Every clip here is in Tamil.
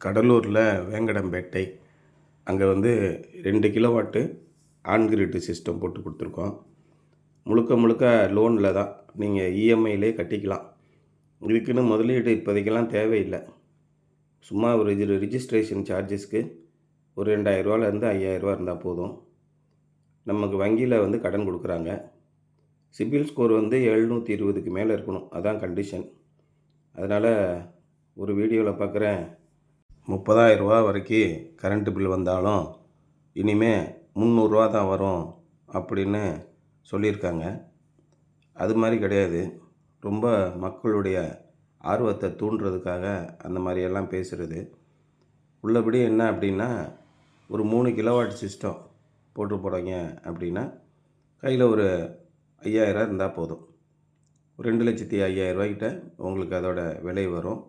கடலூரில் வேங்கடம்பேட்டை அங்கே 2 கிலோவாட்டு ஆன் கிரிட் சிஸ்டம் போட்டு கொடுத்துருக்கோம். முழுக்க முழுக்க லோனில் தான், நீங்கள் இஎம்ஐலே கட்டிக்கலாம். இதுக்குன்னு முதலீடு இப்போதைக்கெல்லாம் தேவையில்லை. சும்மா ஒரு ரிஜிஸ்ட்ரேஷன் சார்ஜஸ்க்கு ஒரு 2000 ரூபாலேருந்து 5000 ரூபா இருந்தால் போதும். நமக்கு வங்கியில் கடன் கொடுக்குறாங்க. சிபில் ஸ்கோர் 720க்கு மேலே இருக்கணும், அதான் கண்டிஷன். அதனால் ஒரு வீடியோவில் பார்க்குறேன், 30,000 ரூபா வரைக்கும் கரண்ட்டு பில் வந்தாலும் இனிமேல் 300 ரூபா தான் வரும் அப்படின்னு சொல்லியிருக்காங்க. அது மாதிரி கிடையாது. ரொம்ப மக்களுடைய ஆர்வத்தை தூண்டுறதுக்காக அந்த மாதிரியெல்லாம் பேசுகிறது. உள்ளபடி என்ன அப்படின்னா, ஒரு 3 கிலோவாட் சிஸ்டம் போட்டு போகிறீங்க அப்படின்னா கையில் ஒரு 5000 இருந்தால் போதும். 2,50,000 ரூபாய்க்கிட்ட உங்களுக்கு அதோட விலை வரும்.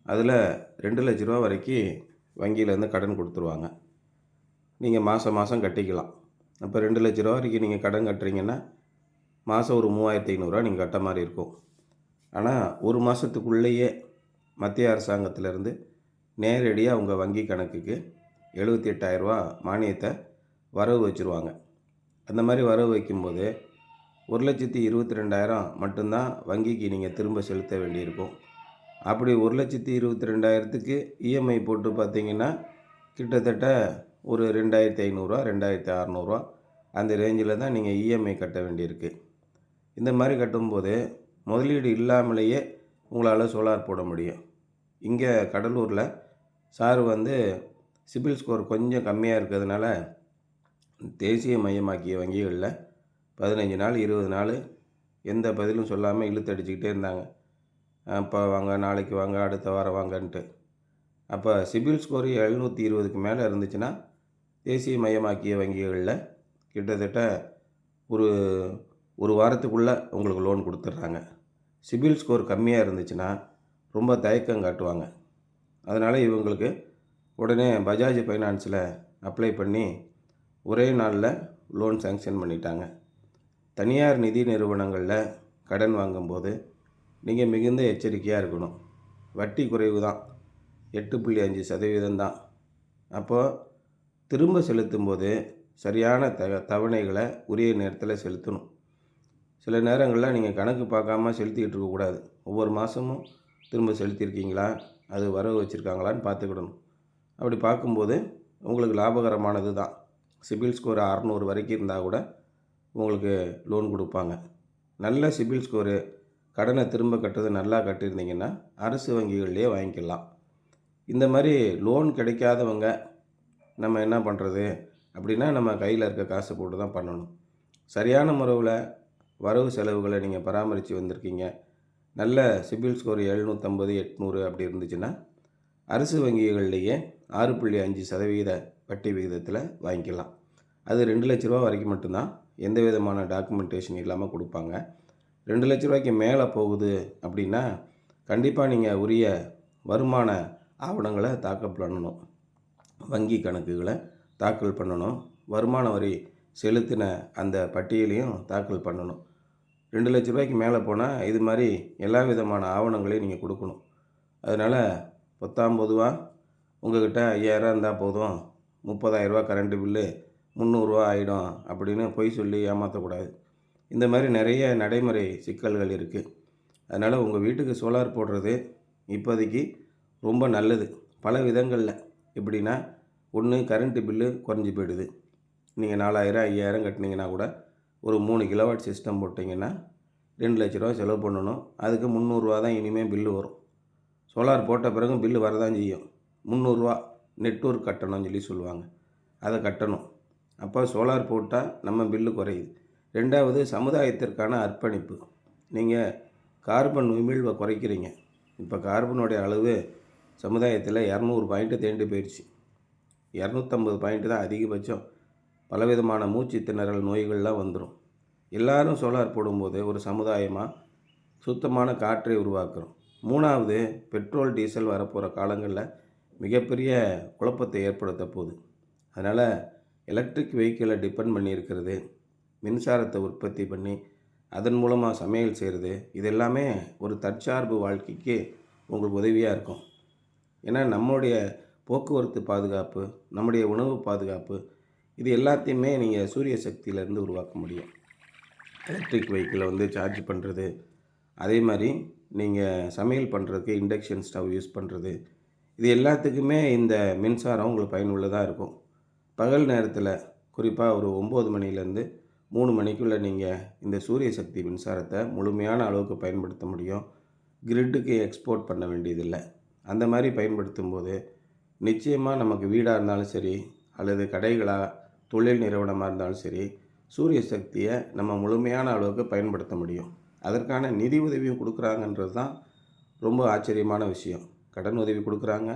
அதில் 2 லட்ச ரூபா வரைக்கும் வங்கியிலேருந்து கடன் கொடுத்துருவாங்க. நீங்கள் மாதம் மாதம் கட்டிக்கலாம். அப்போ 2 லட்ச ரூபா வரைக்கும் நீங்கள் கடன் கட்டுறீங்கன்னா மாதம் ஒரு 3,500 நீங்கள் கட்ட மாதிரி இருக்கும். ஆனால் ஒரு மாதத்துக்குள்ளேயே மத்திய அரசாங்கத்திலேருந்து நேரடியாக உங்கள் வங்கி கணக்குக்கு 78,000 ரூபா மானியத்தை வரவு வச்சுருவாங்க. அந்த மாதிரி வரவு வைக்கும்போது 1,22,000 மட்டும்தான் வங்கிக்கு நீங்கள் திரும்ப செலுத்த வேண்டியிருக்கும். அப்படி 1,22,000க்கு இஎம்ஐ போட்டு பார்த்தீங்கன்னா கிட்டத்தட்ட ஒரு 2,500 ரூபா 2,600 ரூபா அந்த ரேஞ்சில் தான் நீங்கள் இஎம்ஐ கட்ட வேண்டியிருக்கு. இந்த மாதிரி கட்டும்போது முதலீடு இல்லாமலேயே உங்களால் சோலார் போட முடியும். இங்கே கடலூரில் சார் சிபில் ஸ்கோர் கொஞ்சம் கம்மியாக இருக்கிறதுனால தேசிய மையமாக்கிய வங்கிகளில் 15 நாள் 20 நாள் எந்த பதிலும் சொல்லாமல் இழுத்தடிச்சிக்கிட்டே இருந்தாங்க. அப்போ வாங்க, நாளைக்கு வாங்க, அடுத்த வாரம் வாங்கன்ட்டு. அப்போ சிபில் ஸ்கோர் 720க்கு மேலே இருந்துச்சுன்னா தேசிய மையமாக்கிய வங்கிகளில் கிட்டத்தட்ட ஒரு வாரத்துக்குள்ளே உங்களுக்கு லோன் கொடுத்துட்றாங்க. சிபில் ஸ்கோர் கம்மியாக இருந்துச்சுன்னா ரொம்ப தயக்கம் காட்டுவாங்க. அதனால் இவங்களுக்கு உடனே பஜாஜ் ஃபைனான்ஸில் அப்ளை பண்ணி ஒரே நாளில் லோன் சேங்ஷன் பண்ணிட்டாங்க. தனியார் நிதி நிறுவனங்களில் கடன் வாங்கும்போது நீங்கள் மிகுந்த எச்சரிக்கையாக இருக்கணும். வட்டி குறைவு தான், 8.5% தான். அப்போது திரும்ப செலுத்தும்போது சரியான தவணைகளை உரிய நேரத்தில் செலுத்தணும். சில நேரங்களில் நீங்கள் கணக்கு பார்க்காம செலுத்திக்கிட்டு இருக்கக்கூடாது. ஒவ்வொரு மாதமும் திரும்ப செலுத்தியிருக்கீங்களா, அது வரவு வச்சுருக்காங்களான்னு பார்த்துக்கிடணும். அப்படி பார்க்கும்போது உங்களுக்கு லாபகரமானது தான். சிபில் ஸ்கோர் 600 வரைக்கும் இருந்தால் கூட உங்களுக்கு லோன் கொடுப்பாங்க. நல்ல சிபில் ஸ்கோரு, கடனை திரும்ப கட்டுறது நல்லா கட்டியிருந்தீங்கன்னா அரசு வங்கிகள்லேயே வாங்கிக்கலாம். இந்த மாதிரி லோன் கிடைக்காதவங்க நம்ம என்ன பண்ணுறது அப்படின்னா, நம்ம கையில் இருக்க காசு போட்டு தான் பண்ணணும். சரியான முறையில் வரவு செலவுகளை நீங்கள் பராமரித்து வந்திருக்கீங்க, நல்ல சிபில் ஸ்கோர் 750 800 அப்படி இருந்துச்சுன்னா அரசு வங்கிகள்லேயே 6.5% வட்டி விகிதத்தில் வாங்கிக்கலாம். அது 2 லட்ச ரூபா வரைக்கும் மட்டும்தான், எந்த விதமான டாக்குமெண்டேஷன் இல்லாமல் கொடுப்பாங்க. 2 லட்ச ரூபாய்க்கு மேலே போகுது அப்படின்னா கண்டிப்பாக நீங்கள் உரிய வருமான ஆவணங்களை தாக்கல் பண்ணணும். வங்கி கணக்குகளை தாக்கல் பண்ணணும். வருமான வரி செலுத்தின அந்த பட்டியலையும் தாக்கல் பண்ணணும். 2 லட்ச ரூபாய்க்கு மேலே போனால் இது மாதிரி எல்லா விதமான ஆவணங்களையும் நீங்கள் கொடுக்கணும். அதனால் பொதுவாக உங்கள்கிட்ட 5000 இருந்தால் போதும், 30,000 ரூபா கரண்ட்டு பில்லு 300 ரூபா ஆகிடும் அப்படின்னு பொய் சொல்லி ஏமாற்றக்கூடாது. இந்த மாதிரி நிறைய நடைமுறை சிக்கல்கள் இருக்குது. அதனால் உங்கள் வீட்டுக்கு சோலார் போடுறது இப்போதைக்கு ரொம்ப நல்லது பல விதங்களில். எப்படின்னா, ஒன்று, கரண்ட்டு பில்லு குறைஞ்சி போயிடுது. நீங்கள் 4,000 5,000 கட்டினீங்கன்னா கூட ஒரு 3 கிலோவாட் சிஸ்டம் போட்டிங்கன்னா 2 லட்ச ரூபா செலவு பண்ணணும். அதுக்கு 300 ரூபா தான் இனிமேல் பில்லு வரும். சோலார் போட்ட பிறகு பில்லு வரதான் செய்யும். 300 ரூபா நெட்வொர்க் கட்டணும்னு சொல்லுவாங்க, அதை கட்டணும். அப்போ சோலார் போட்டால் நம்ம பில்லு குறையுது. 2வது, சமுதாயத்திற்கான அர்ப்பணிப்பு. நீங்கள் கார்பன் உமிழ்வை குறைக்கிறீங்க. இப்போ கார்பனுடைய அளவு சமுதாயத்தில் 200 பாயிண்ட்டு தேண்டு போயிடுச்சு. 250 பாயிண்ட்டு தான் அதிகபட்சம். பலவிதமான மூச்சு திணறல் நோய்கள்லாம் வந்துடும். எல்லாரும் சோலார் போடும்போது ஒரு சமுதாயமாக சுத்தமான காற்றை உருவாக்குறோம். 3வது, பெட்ரோல் டீசல் வரப்போகிற காலங்களில் மிகப்பெரிய குழப்பத்தை ஏற்படுத்த போகுது. அதனால் எலக்ட்ரிக் வெஹிக்கிளை டிபெண்ட் பண்ணி இருக்கிறது, மின்சாரத்தை உற்பத்தி பண்ணி அதன் மூலமாக சமையல் செய்கிறது, இது எல்லாமே ஒரு தற்சார்பு வாழ்க்கைக்கு உங்களுக்கு உதவியாக இருக்கும். ஏன்னா நம்முடைய போக்குவரத்து பாதுகாப்பு, நம்முடைய உணவு பாதுகாப்பு இது எல்லாத்தையுமே நீங்கள் சூரிய சக்தியிலேருந்து உருவாக்க முடியும். எலக்ட்ரிக் வெஹிக்கிளை வந்து சார்ஜ் பண்ணுறது, அதே மாதிரி நீங்கள் சமையல் பண்ணுறதுக்கு இண்டக்ஷன் ஸ்டவ் யூஸ் பண்ணுறது, இது எல்லாத்துக்குமே இந்த மின்சாரம் உங்களுக்கு பயனுள்ளதாக இருக்கும். பகல் நேரத்தில் குறிப்பாக ஒரு 9 மணிலேருந்து 3 மணிக்குள்ளே நீங்கள் இந்த சூரிய சக்தி மின்சாரத்தை முழுமையான அளவுக்கு பயன்படுத்த முடியும். கிரிட்டுக்கு எக்ஸ்போர்ட் பண்ண வேண்டியதில்லை. அந்த மாதிரி பயன்படுத்தும் போது நிச்சயமாக நமக்கு வீடாக இருந்தாலும் சரி, அல்லது கடைகளாக தொழில் நிறுவனமாக இருந்தாலும் சரி, சூரிய சக்தியை நம்ம முழுமையான அளவுக்கு பயன்படுத்த முடியும். அதற்கான நிதி உதவியும் கொடுக்குறாங்கன்றது தான் ரொம்ப ஆச்சரியமான விஷயம். கடன் உதவி கொடுக்குறாங்க,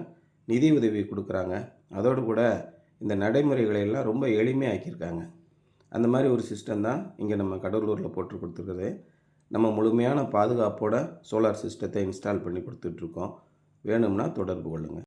நிதி உதவி கொடுக்குறாங்க. அதோடு கூட இந்த நடைமுறைகளை எல்லாம் ரொம்ப எளிமையாக்கியிருக்காங்க. அந்த மாதிரி ஒரு சிஸ்டம் தான் இங்கே நம்ம கடலூரில் போட்டு கொடுத்துருக்குது. நம்ம முழுமையான பாதுகாப்போட சோலார் சிஸ்டத்தை இன்ஸ்டால் பண்ணி கொடுத்துட்ருக்கோம். வேணும்னா தொடர்பு கொள்ளுங்கள்.